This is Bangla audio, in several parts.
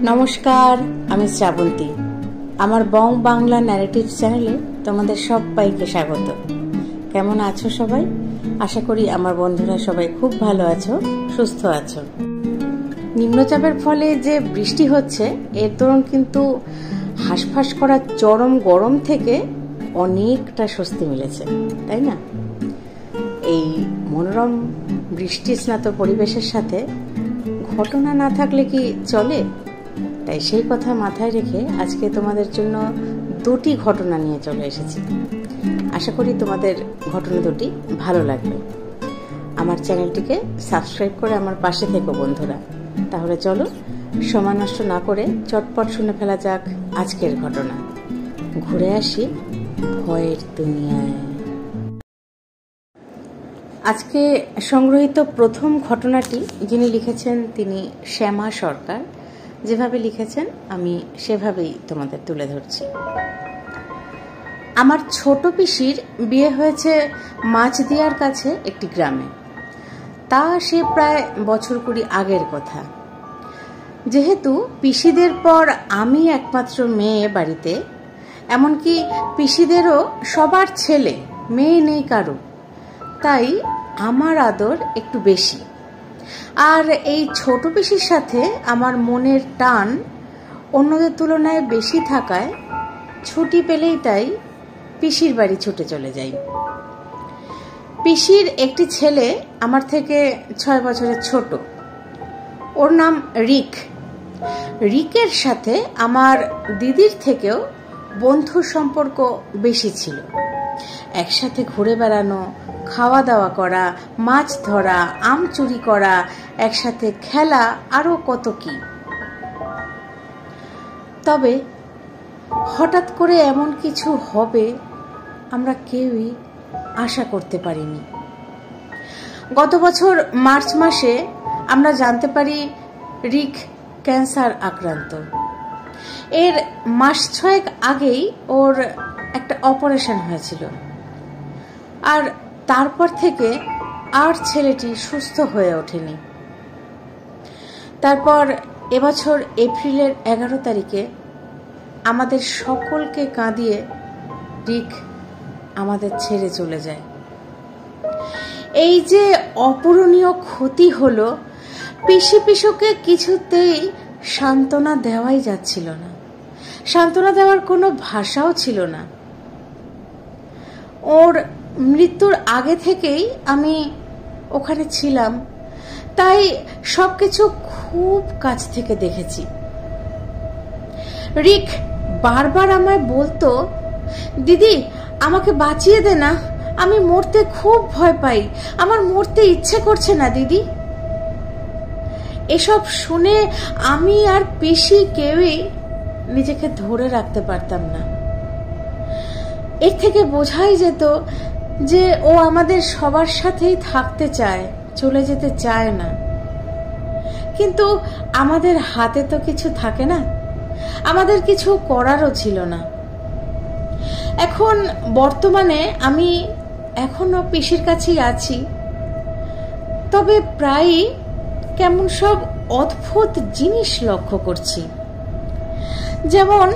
নমস্কার, আমি শ্রাবন্তী। আমার বং বাংলা ন্যারেটিভ চ্যানেলে তোমাদের সবাইকে স্বাগত। কেমন আছো সবাই? আশা করি আমার বন্ধুরা সবাই খুব ভালো আছো, সুস্থ আছো। নিম্নচাপের ফলে যে বৃষ্টি হচ্ছে এর দরুন কিন্তু হাঁসফাঁস করা চরম গরম থেকে অনেকটা স্বস্তি মিলেছে, তাই না? এই মনোরম বৃষ্টি স্নাত পরিবেশের সাথে ঘটনা না থাকলে কি চলে? তাই সেই কথা মাথায় রেখে আজকে তোমাদের জন্য দুটি ঘটনা নিয়ে চলে এসেছি। আশা করি তোমাদের ঘটনা দুটি ভালো লাগবে। আমার চ্যানেলটিকে সাবস্ক্রাইব করে আমার পাশে থেকো বন্ধুরা। তাহলে চলো সময় নষ্ট না করে চটপট শুনে ফেলা যাক আজকের ঘটনা। ঘুরে আসি ভয়ের দুনিয়ায়। আজকে সংগ্রহীত প্রথম ঘটনাটি যিনি লিখেছেন তিনি শ্যামা সরকার। যেভাবে লিখেছেন আমি সেভাবেই তোমাদের তুলে ধরছি। আমার ছোট পিসির বিয়ে হয়েছে মাছদিয়ার কাছে একটি গ্রামে। তা সে প্রায় বছর 20 আগের কথা। যেহেতু পিসিদের পর আমি একমাত্র মেয়ে বাড়িতে, এমনকি পিসিদেরও সবার ছেলে, মেয়ে নেই কারো, তাই আমার আদর একটু বেশি। আর এই ছোট পিসির সাথে আমার মনের টান অন্যদের তুলনায় বেশি থাকায় ছুটি পেলেই তাই পিসির বাড়ি ছুটে চলে যাই। পিসির একটি ছেলে আমার থেকে 6 বছরের ছোট। ওর নাম রিক। রিকের সাথে আমার দিদির থেকেও বন্ধু সম্পর্ক বেশি ছিল। একসাথে ঘুরে বেড়ানো, খাওয়া দাওয়া করা, মাছ ধরা, আম চুরি করা, একসাথে খেলা, আরো কত কি। তবে হঠাৎ করে এমন কিছু হবে আমরা কেউই আশা করতে পারিনি। গত বছর মার্চ মাসে আমরা জানতে পারি রিক ক্যান্সার আক্রান্ত। এর মাস 6 আগেই ওর একটা অপারেশন হয়েছিল। আর তারপর থেকে আর ছেলেটি সুস্থ হয়ে ওঠেনি। তারপর এবছর এপ্রিলের 11 তারিখে আমাদের সকলকে কাঁদিয়ে রিক আমাদের ছেড়ে চলে যায়। এই যে অপূরণীয় ক্ষতি হলো, পিসুকে কিছুতেই সান্ত্বনা দেওয়াই যাচ্ছিল না। সান্ত্বনা দেওয়ার কোনো ভাষাও ছিল না। ওর মৃত্যুর আগে থেকেই আমি ওখানে ছিলাম, তাই সবকিছু খুব কাছ থেকে দেখেছি। রিক বারবার আমায় বলতো, দিদি আমাকে বাঁচিয়ে দে না, আমি মরতে খুব ভয় পাই, আমার মরতে ইচ্ছে করছে না দিদি। এসব শুনে আমি আর পিসি কেউই নিজেকে ধরে রাখতে পারতাম না। এর থেকে বোঝাই যেত যে ও আমাদের সবার সাথেই থাকতে চায়, চলে যেতে চায় না। কিন্তু আমাদের হাতে তো কিছু থাকে না, আমাদের কিছু করারও ছিল না। এখন বর্তমানে আমি এখনো পিসির কাছেই আছি, তবে প্রায়ই কেমন সব অদ্ভুত জিনিস লক্ষ্য করছি। যেমন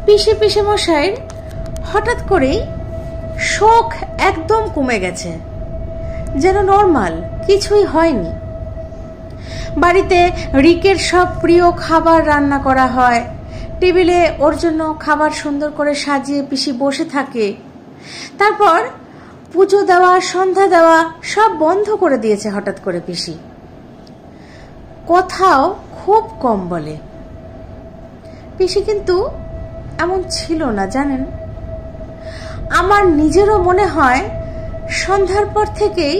পিসি মশাইয়ের হঠাৎ করেই শোক একদম কমে গেছে, যেন নর্মাল কিছুই হয়নি। বাড়িতে রিকের সব প্রিয় খাবার রান্না করা হয়, টেবিলে ওর জন্য খাবার সুন্দর করে সাজিয়ে পিসি বসে থাকে। তারপর পুজো দেওয়া, সন্ধ্যা দেওয়া সব বন্ধ করে দিয়েছে হঠাৎ করে পিসি। কথাও খুব কম বলে। পিসি কিন্তু এমন ছিল না, জানেন। আমার নিজেরও মনে হয় সন্ধ্যার পর থেকেই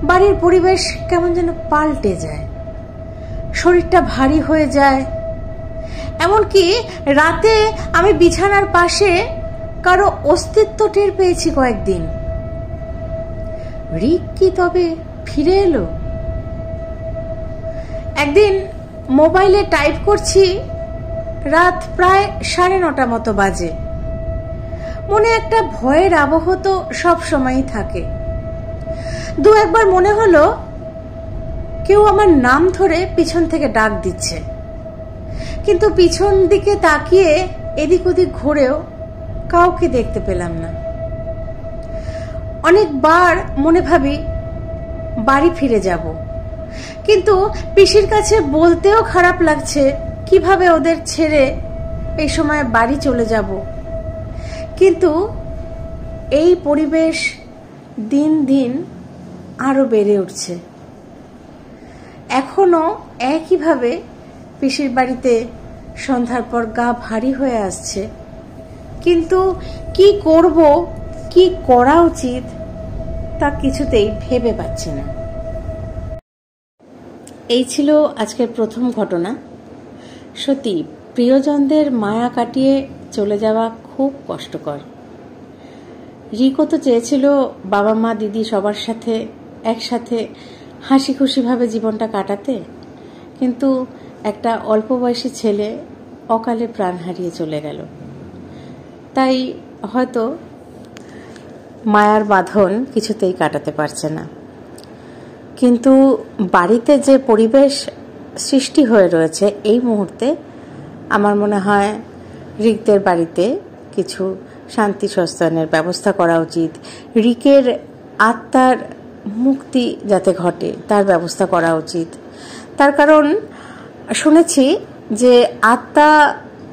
বাড়ির পরিবেশ কেমন যেন পাল্টে যায়, শরীরটা ভারী হয়ে যায়। এমনকি রাতে আমি বিছানার পাশে কারো অস্তিত্ব টের পেয়েছি কয়েকদিন। রিক কি তবে ফিরে এলো? একদিন মোবাইলে টাইপ করছি, রাত প্রায় 9:30 মতো বাজে। মনে একটা ভয়ের আবহ তো সব সময়ই থাকে। দু একবার মনে হলো কেউ আমার নাম ধরে পিছন থেকে ডাক দিচ্ছে। কিন্তু পিছন দিকে তাকিয়ে এদিক ওদিক ঘুরেও কাউকে দেখতে পেলাম না। অনেকবার মনে ভাবি বাড়ি ফিরে যাব, কিন্তু পিসির কাছে বলতেও খারাপ লাগছে কিভাবে ওদের ছেড়ে এই সময় বাড়ি চলে যাব। কিন্তু এই পরিবেশ দিন দিন আরো বেড়ে উঠছে। এখনো একইভাবে পিসির বাড়িতে সন্ধ্যার পর গা ভারী হয়ে আসছে, কিন্তু কি করব, কি করা উচিত তা কিছুতেই ভেবে পাচ্ছি না। এই ছিল আজকের প্রথম ঘটনা। সত্যি প্রিয়জনদের মায়া কাটিয়ে চলে যাওয়া খুব কষ্টকর। রিকো তো চেয়েছিল বাবা মা দিদি সবার সাথে একসাথে হাসি খুশিভাবে জীবনটা কাটাতে, কিন্তু একটা অল্প বয়সী ছেলে অকালে প্রাণ হারিয়ে চলে গেল। তাই হয়তো মায়ার বাঁধন কিছুতেই কাটাতে পারছে না। কিন্তু বাড়িতে যে পরিবেশ সৃষ্টি হয়ে রয়েছে এই মুহূর্তে, আমার মনে হয় রিকদের বাড়িতে কিছু শান্তি সস্তানের ব্যবস্থা করা উচিত। রিকের আত্মার মুক্তি যাতে ঘটে তার ব্যবস্থা করা উচিত। তার কারণ শুনেছি যে আত্মা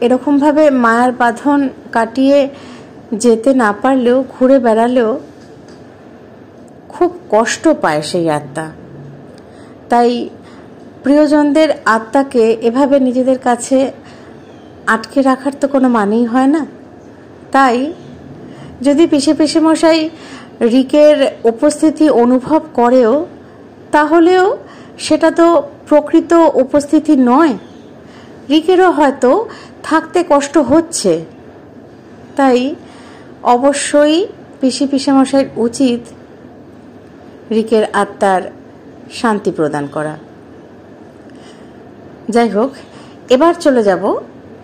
এরকমভাবে মায়ার বাঁধন কাটিয়ে যেতে না পারলেও, ঘুরে বেড়ালেও খুব কষ্ট পায় সেই আত্মা। তাই প্রিয়জনদের আত্মাকে এভাবে নিজেদের কাছে আটকে রাখার তো কোনো মানেই হয় না। তাই যদি পিসে মশাই রিকের উপস্থিতি অনুভব করেও, তাহলেও সেটা তো প্রকৃত উপস্থিতি নয়। রিকেরও হয়তো থাকতে কষ্ট হচ্ছে। তাই অবশ্যই পিসে মশাইয়ের উচিত রিকের আত্মার শান্তি প্রদান করা। যাই হোক, এবার চলে যাব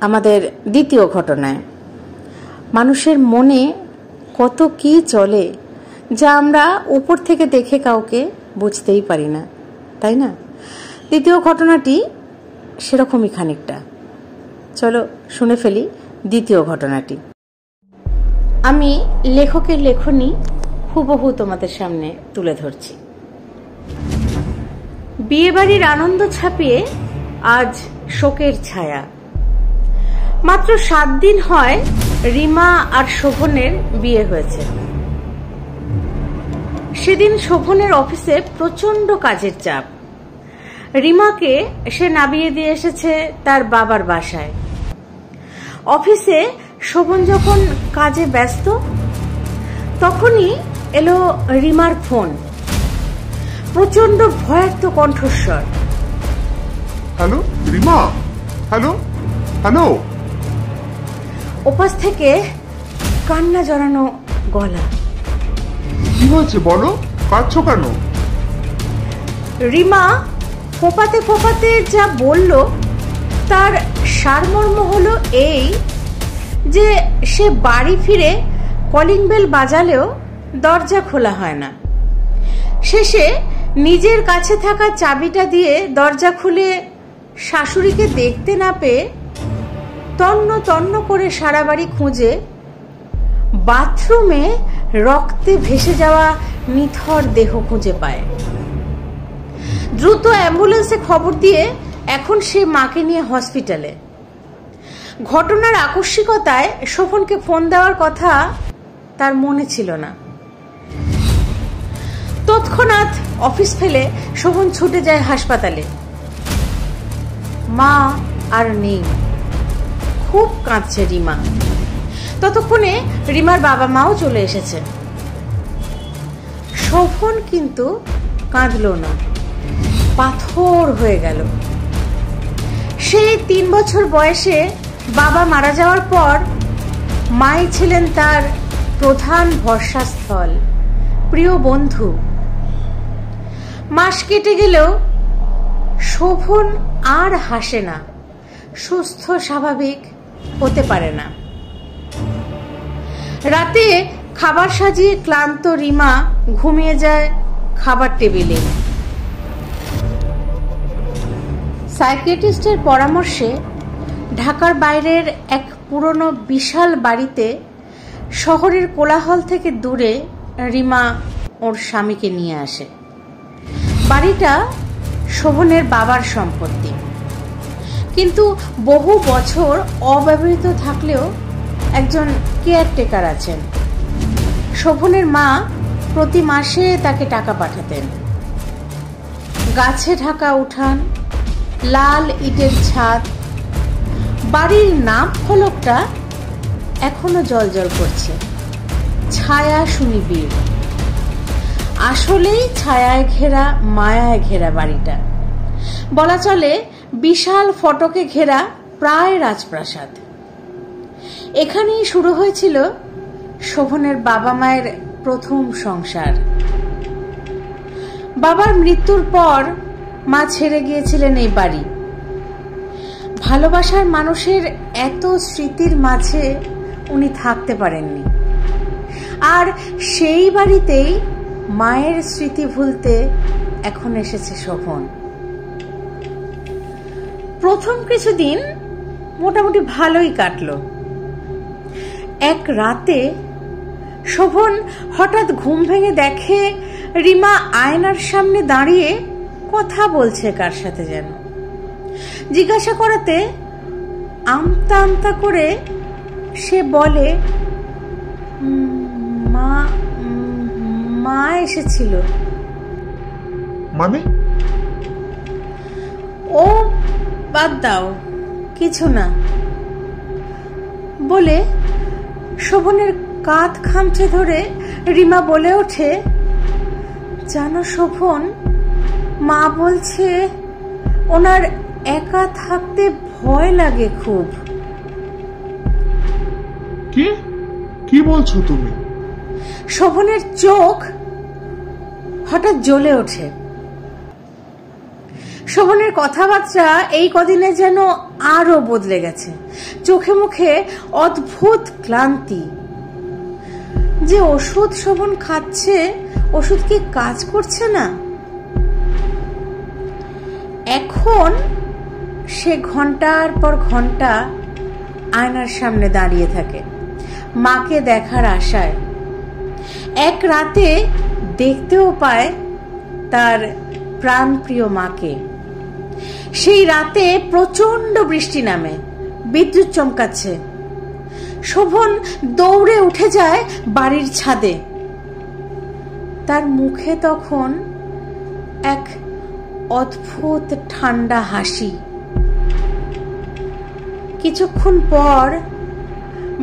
আমাদের দ্বিতীয় ঘটনায়। মানুষের মনে কত কি চলে যা আমরা উপর থেকে দেখে কাউকে বুঝতেই পারি না, তাই না? দ্বিতীয় ঘটনাটি সেরকমই খানিকটা। চলো শুনে ফেলি দ্বিতীয় ঘটনাটি। আমি লেখকের লেখনী হুবহু তোমাদের সামনে তুলে ধরছি। বিয়েবাড়ির আনন্দ ছাপিয়ে আজ শোকের ছায়া। মাত্র 7 দিন হয় রিমা আর শোভনের বিয়ে হয়েছে। সেদিন শোভনের অফিসে প্রচন্ড কাজের চাপ। রিমাকে সে নামিয়ে দিয়ে এসেছে তার বাবার বাসায়। অফিসে শোভন যখন কাজে ব্যস্ত, তখনই এলো রিমার ফোন। প্রচন্ড ভয়ার্ত কণ্ঠস্বর। Hello Rima, hello hello. ওপাশ থেকে কান্না জড়ানো গলা। কি হয়েছে বলো, কাঁদছো কেন? রিমা ফোপাতে ফোপাতে যা বলল তার সারমর্ম হলো এই যে সে বাড়ি ফিরে কলিং বেল বাজালেও দরজা খোলা হয় না। শেষে নিজের কাছে থাকা চাবিটা দিয়ে দরজা খুলে শাশুড়িকে দেখতে না পেয়ে তন্ন তন্ন করে সারা বাড়ি খুঁজে বাথরুমে রক্তে ভেসে যাওয়া নিথর দেহ খুঁজে পায়। দ্রুত অ্যাম্বুলেন্সে খবর দিয়ে এখন সে মাকে নিয়ে হসপিটালে। ঘটনার আকস্মিকতায় শোভনকে ফোন দেওয়ার কথা তার মনে ছিল না। তৎক্ষণাৎ অফিস ফেলে শোভন ছুটে যায় হাসপাতালে। মা আর নেই। খুব কাঁদছে রিমা। ততক্ষণে রিমার বাবা মাও চলে এসেছে। শোভন কিন্তু কাঁদল না, পাথর হয়ে গেল। সে 3 বছর বয়সে বাবা মারা যাওয়ার পর মাই ছিলেন তার প্রধান ভরসাস্থল, প্রিয় বন্ধু। মাস কেটে গেলেও শোভন আর হাসে না, সুস্থ স্বাভাবিক হতে পারে না। রাতে খাবার সাজিয়ে ক্লান্ত রিমা ঘুমিয়ে যায় খাবার টেবিলে। সাইকিয়াট্রিস্টের পরামর্শে ঢাকার বাইরের এক পুরনো বিশাল বাড়িতে শহরের কোলাহল থেকে দূরে রিমা ওর স্বামীকে নিয়ে আসে। বাড়িটা শোভনের বাবার সম্পত্তি, কিন্তু বহু বছর অব্যবহৃত থাকলেও একজন কেয়ারটেকার আছেন। শোভনের মা প্রতি মাসে তাকে টাকা পাঠাতেন। গাছে ঢাকা উঠান, লাল ইটের ছাদ, বাড়ির নাম ফলকটা এখনো জ্বলজ্বল করছে, ছায়া সুনিবিড়। আসলেই ছায়ায় ঘেরা, মায়ায় ঘেরা বাড়িটা। বলা চলে বিশাল ফটকে ঘেরা প্রায় রাজপ্রাসাদ। এখানেই শুরু হয়েছিল শোভনের বাবা মায়ের প্রথম সংসার। বাবার মৃত্যুর পর মা ছেড়ে গিয়েছিলেন এই বাড়ি। ভালোবাসার মানুষের এত স্মৃতির মাঝে উনি থাকতে পারেননি, আর সেই বাড়িতেই মায়ের স্মৃতি ভুলতে এখন এসেছে শোভন। প্রথম কিছুদিন মোটামুটি ভালোই কাটলো। এক রাতে শোভন হঠাৎ ঘুম ভেঙে দেখে রিমা আয়নার সামনে দাঁড়িয়ে কথা বলছে কার সাথে যেন। জিজ্ঞাসা করাতে আমতা আমতা করে সে বলে, মা মা এসেছিল। মানে? ও বাদ দাও, কিছু না বলে শোভনের কাঁধ খামচে ধরে রিমা বলে ওঠে, জানো শোভন, মা বলছে ওনার একা থাকতে ভয় লাগে খুব। কি বলছো তুমি? শোভনের চোখ হঠাৎ জ্বলে ওঠে। শোভনের কথাবার্তা এই কদিনে যেন আরো বদলে গেছে। চোখে মুখে অদ্ভুত ক্লান্তি। যে ওষুধ শোভন খাচ্ছে, ওষুধ কি কাজ করছে না? এখন সে ঘন্টার পর ঘন্টা আয়নার সামনে দাঁড়িয়ে থাকে মাকে দেখার আশায়। এক রাতে দেখতেও পায় তার প্রাণপ্রিয় মাকে। সেই রাতে প্রচন্ড বৃষ্টি নামে, বিদ্যুৎ চমকাচ্ছে। শোভন দৌড়ে উঠে যায় বাড়ির ছাদে। তার মুখে তখন এক অদ্ভুত ঠান্ডা হাসি। কিছুক্ষণ পর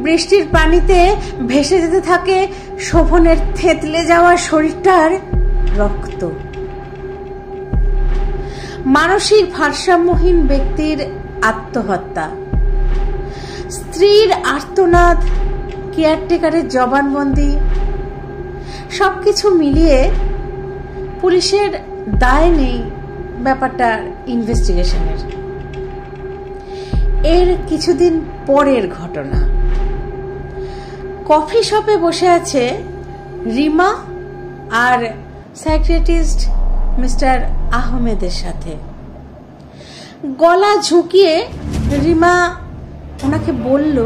বৃষ্টির পানিতে ভেসে যেতে থাকে শোভনের থেতলে যাওয়া শরীরটার রক্ত। মানসিক ভারসাম্যহীন ব্যক্তির আত্মহত্যা, স্ত্রীর আর্তনাদ, কেয়ারটেকারের জবানবন্দি, সবকিছু মিলিয়ে পুলিশের দায় নেই ব্যাপারটা ইনভেস্টিগেশনের। এর কিছুদিন পরের ঘটনা। কফি শপে বসে আছে রিমা আর সাইকিয়াট্রিস্ট মিস্টার আহমেদের সাথে। গলা ঝুঁকিয়ে রিমা ওনাকে বলল,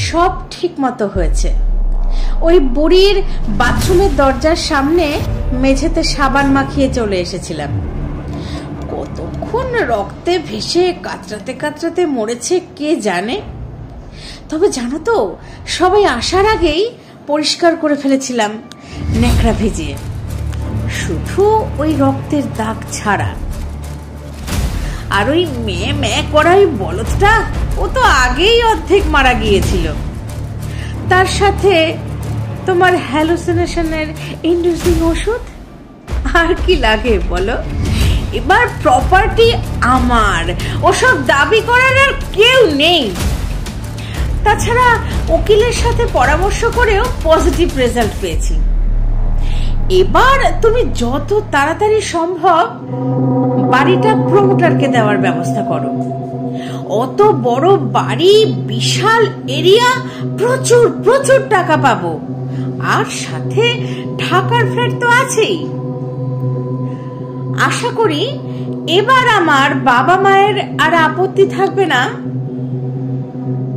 সব ঠিক মতো হয়েছে। ওই বুড়ির বাথরুমের দরজার সামনে মেঝেতে সাবান মাখিয়ে চলে এসেছিলাম। কতক্ষণ রক্তে ভেসে কাতরাতে কাতরাতে মরেছে কে জানে। তবে জানো তো, সবাই আসার আগেই পরিষ্কার করে ফেলেছিলাম ন্যাকড়া ভিজিয়ে, শুধু ওই রক্তের দাগ ছাড়া। আর ওই মেয়ে মেয়ে করা ওই বলদটা, ও তো আগেই অর্ধেক মারা গিয়েছিল। তার সাথে তোমার হ্যালুসিনেশনের ইন্ডিউসিং ওষুধ। আর কি লাগে বলো? এবার প্রপার্টি আমার, ওসব দাবি করার আর কেউ নেই। তাছাড়া উকিলের সাথে পরামর্শ করেও পজিটিভ রেজাল্ট পেয়েছি। এবার তুমি যত তাড়াতাড়ি সম্ভব বাড়িটা প্রমোটারকে দেওয়ার ব্যবস্থা করো। অত বড় বাড়ি, বিশাল এরিয়া, প্রচুর প্রচুর টাকা পাবো। আর সাথে ঢাকার ফ্ল্যাট তো আছেই। আশা করি এবার আমার বাবা মায়ের আর আপত্তি থাকবে না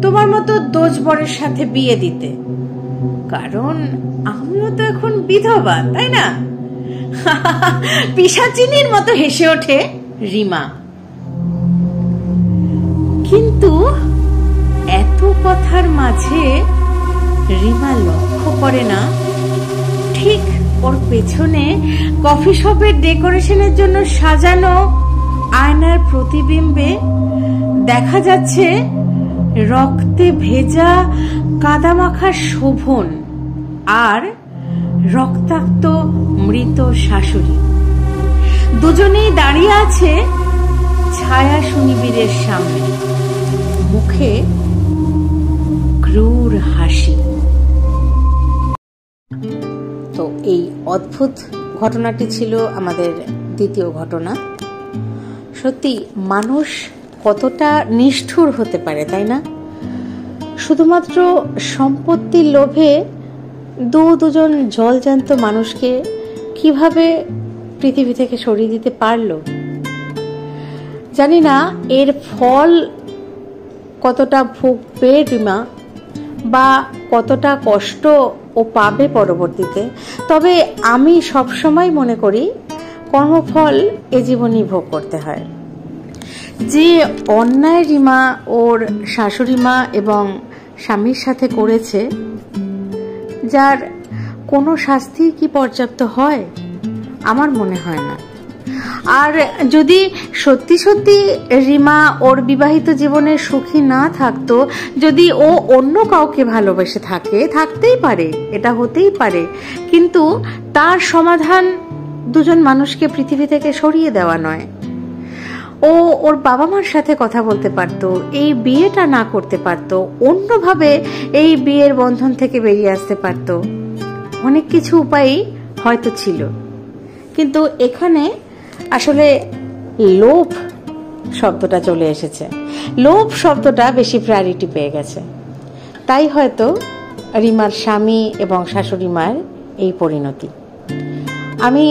তোমার মতো দোজবরের সাথে বিয়ে দিতে, কারণ আমিও তো এখন বিধবা, তাই না? পিশাচিনীর মতো হেসে ওঠে রিমা। কিন্তু এত কথার মাঝে রিমা লক্ষ্য করে না ঠিক ওর পেছনে কফি শপের ডেকোরেশনের জন্য সাজানো আয়নার প্রতিবিম্বে দেখা যাচ্ছে রক্তে ভেজা কাদামাখা শোভন আর রক্তাক্ত মৃত শাশুড়ি। দুজনেই দাঁড়িয়ে আছে ছায়া সুনিবিড়ের সামনে, মুখে ক্রূর হাসি। তো এই অদ্ভুত ঘটনাটি ছিল আমাদের দ্বিতীয় ঘটনা। সত্যি মানুষ কতটা নিষ্ঠুর হতে পারে, তাই না? শুধুমাত্র সম্পত্তির লোভে দুজন জলজ্যান্ত মানুষকে কিভাবে পৃথিবী থেকে সরিয়ে দিতে পারলো। জানি না এর ফল কতটা ভুগবে রিমা বা কতটা কষ্ট ও পাবে পরবর্তীতে, তবে আমি সবসময় মনে করি কর্মফল এ জীবনই ভোগ করতে হয়। যে অন্যায় রিমা ওর শাশুড়ি মা এবং স্বামীর সাথে করেছে, যার কোনো শাস্তি কি পর্যাপ্ত হয়? আমার মনে হয় না। আর যদি সত্যি সত্যি রিমা ওর বিবাহিত জীবনে সুখী না থাকতো, যদি ও অন্য কাউকে ভালোবেসে থাকতেই পারে, এটা হতেই পারে, কিন্তু তার সমাধান দুজন মানুষকে পৃথিবী থেকে সরিয়ে দেওয়া নয়। ও ওর বাবা মার সাথে কথা বলতে পারতো, এই বিয়েটা না করতে পারতো, অন্যভাবে এই বিয়ের বন্ধন থেকে বেরিয়ে আসতে পারতো। অনেক কিছু উপায় হয়তো ছিল, কিন্তু এখানে আসলে লোভ শব্দটা চলে এসেছে। লোভ শব্দটা বেশি প্রায়োরিটি পেয়ে গেছে, তাই হয়তো রিমার স্বামী এবং শাশুড়ি মায়ের এই পরিণতি। আমি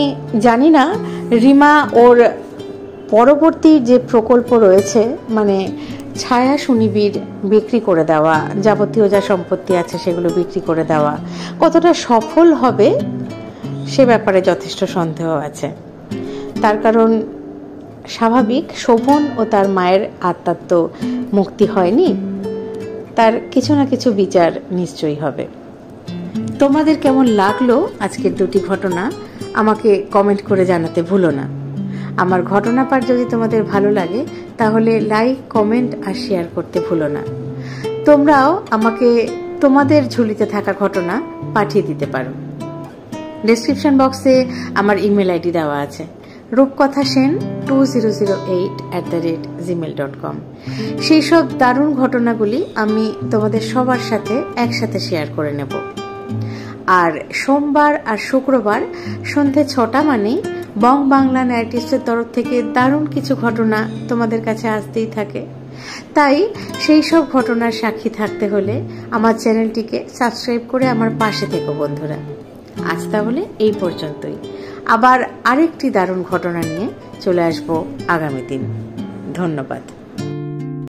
জানি না রিমা ওর পরবর্তী যে প্রকল্প রয়েছে, মানে ছায়া সুনিবিড় বিক্রি করে দেওয়া, যাবতীয় যা সম্পত্তি আছে সেগুলো বিক্রি করে দেওয়া, কতটা সফল হবে সে ব্যাপারে যথেষ্ট সন্দেহ আছে। তার কারণ স্বাভাবিক, শোভন ও তার মায়ের আত্মার তো মুক্তি হয়নি, তার কিছু না কিছু বিচার নিশ্চয়ই হবে। তোমাদের কেমন লাগলো আজকের দুটি ঘটনা আমাকে কমেন্ট করে জানাতে ভুলো না। আমার ঘটনা পাঠ যদি তোমাদের ভালো লাগে তাহলে লাইক, কমেন্ট আর শেয়ার করতে ভুলো না। তোমরাও আমাকে তোমাদের ঝুলিতে থাকা ঘটনা পাঠিয়ে দিতে পারো। ডেসক্রিপশন বক্সে আমার ইমেল আইডি দেওয়া আছে, rupkatha2008@gmail.com। সেই সব দারুণ ঘটনাগুলি আমি তোমাদের সবার সাথে একসাথে শেয়ার করে নেব। আর সোমবার আর শুক্রবার সন্ধে 6টা মানে বং বাংলা ন্যারেটিভসের তরফ থেকে দারুণ কিছু ঘটনা তোমাদের কাছে আসতেই থাকে। তাই সেই সব ঘটনার সাক্ষী থাকতে হলে আমার চ্যানেলটিকে সাবস্ক্রাইব করে আমার পাশে থেকো বন্ধুরা। আজ তাহলে এই পর্যন্তই। আবার আরেকটি দারুণ ঘটনা নিয়ে চলে আসবো আগামী দিন। ধন্যবাদ।